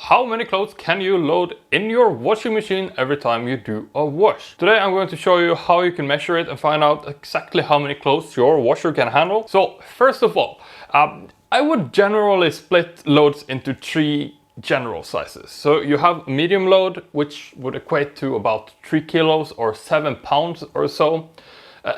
how many clothes can you load in your washing machine every time you do a wash? Today I'm going to show you how you can measure it and find out exactly how many clothes your washer can handle. So first of all, I would generally split loads into three general sizes. So you have medium load, which would equate to about 3 kilos or 7 pounds or so.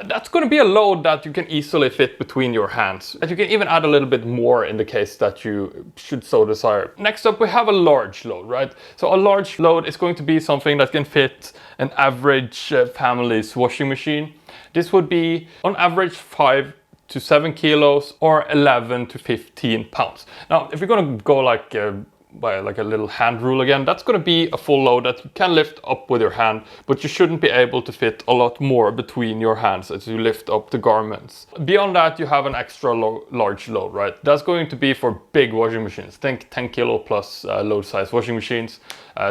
That's going to be a load that you can easily fit between your hands. And you can even add a little bit more in the case that you should so desire. Next up, we have a large load, right? So a large load is going to be something that can fit an average family's washing machine. This would be on average 5 to 7 kilos or 11 to 15 pounds. Now, if you're going to go by like a little hand rule again, that's going to be a full load that you can lift up with your hand, but you shouldn't be able to fit a lot more between your hands as you lift up the garments. Beyond that, you have an extra large load, right? That's going to be for big washing machines. Think 10 kilo plus load size washing machines,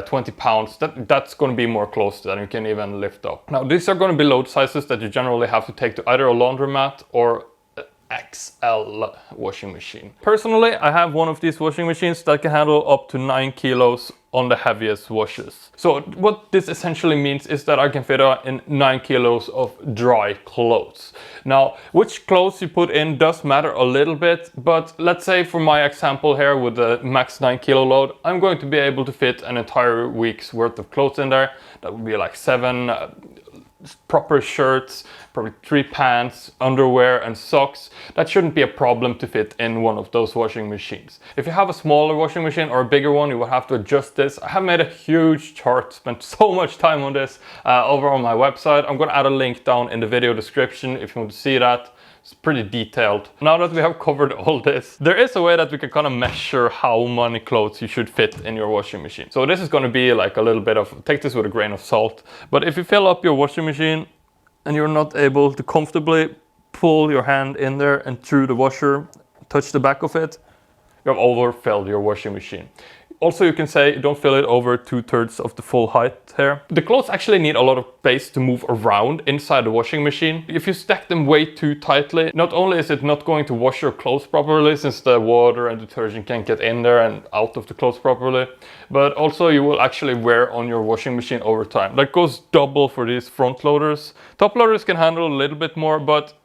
20 pounds. That's going to be more close than you can even lift up. Now, these are going to be load sizes that you generally have to take to either a laundromat or XL washing machine. Personally, I have one of these washing machines that can handle up to 9 kilos on the heaviest washes. So what this essentially means is that I can fit in 9 kilos of dry clothes. Now, which clothes you put in does matter a little bit, but let's say for my example here with the max 9 kilo load, I'm going to be able to fit an entire week's worth of clothes in there. That would be like 7 proper shirts, probably 3 pants, underwear and socks. That shouldn't be a problem to fit in one of those washing machines. If you have a smaller washing machine or a bigger one, you will have to adjust this. I have made a huge chart, spent so much time on this over on my website. I'm going to add a link down in the video description if you want to see that. It's pretty detailed. Now that we have covered all this, there is a way that we can kind of measure how many clothes you should fit in your washing machine. So this is going to be like a little bit of, take this with a grain of salt, but if you fill up your washing machine and you're not able to comfortably pull your hand in there and through the washer, touch the back of it, you have overfilled your washing machine. Also, you can say don't fill it over 2/3 of the full height here. The clothes actually need a lot of space to move around inside the washing machine. If you stack them way too tightly, not only is it not going to wash your clothes properly since the water and detergent can't get in there and out of the clothes properly, but also you will actually wear on your washing machine over time. That goes double for these front loaders. Top loaders can handle a little bit more, but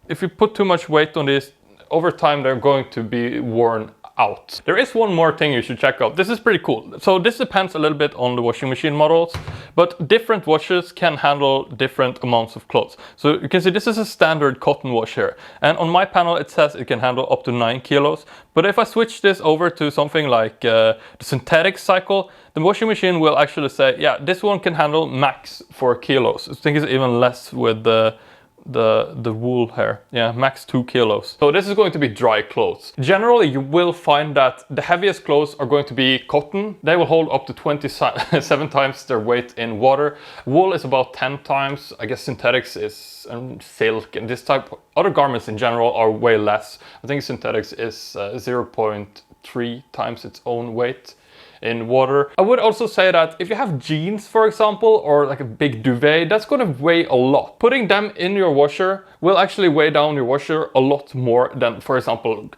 if you put too much weight on this, over time they're going to be worn out. There is one more thing you should check out. This is pretty cool. So this depends a little bit on the washing machine models, but different washes can handle different amounts of clothes. So you can see this is a standard cotton wash here. And on my panel, it says it can handle up to 9 kilos. But if I switch this over to something like the synthetic cycle, the washing machine will actually say, yeah, this one can handle max 4 kilos. I think it's even less with the wool here. Yeah, max 2 kilos. So this is going to be dry clothes. Generally, you will find that the heaviest clothes are going to be cotton. They will hold up to 27 times their weight in water. Wool is about 10 times. I guess synthetics is silk and this type. Other garments in general are way less. I think synthetics is 0.3 times its own weight in water. I would also say that if you have jeans, for example, or like a big duvet, that's going to weigh a lot. Putting them in your washer will actually weigh down your washer a lot more than, for example,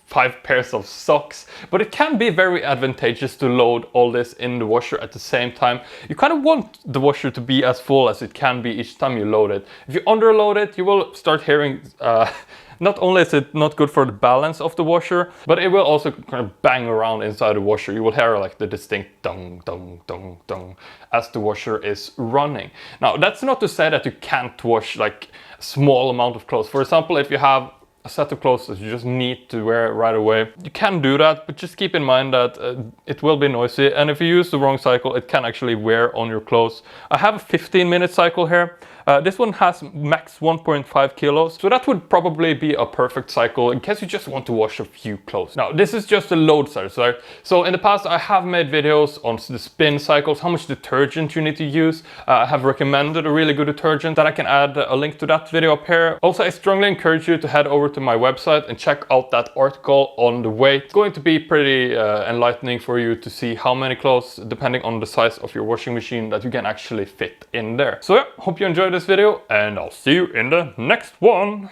5 pairs of socks. But it can be very advantageous to load all this in the washer at the same time. You kind of want the washer to be as full as it can be each time you load it. If you underload it, you will start hearing not only is it not good for the balance of the washer, but it will also kind of bang around inside the washer. You will hear like the distinct dong, dong, dong, dong as the washer is running. Now, that's not to say that you can't wash like a small amount of clothes. For example, if you have a set of clothes that you just need to wear right away, you can do that, but just keep in mind that it will be noisy, and if you use the wrong cycle, it can actually wear on your clothes. I have a 15-minute cycle here. This one has max 1.5 kilos, so that would probably be a perfect cycle in case you just want to wash a few clothes. Now, this is just a load size, right? So in the past, I have made videos on the spin cycles, how much detergent you need to use. I have recommended a really good detergent that I can add a link to that video up here. Also, I strongly encourage you to head over to my website and check out that article on the weight. It's going to be pretty enlightening for you to see how many clothes, depending on the size of your washing machine, that you can actually fit in there. So yeah, hope you enjoyed this video, and I'll see you in the next one.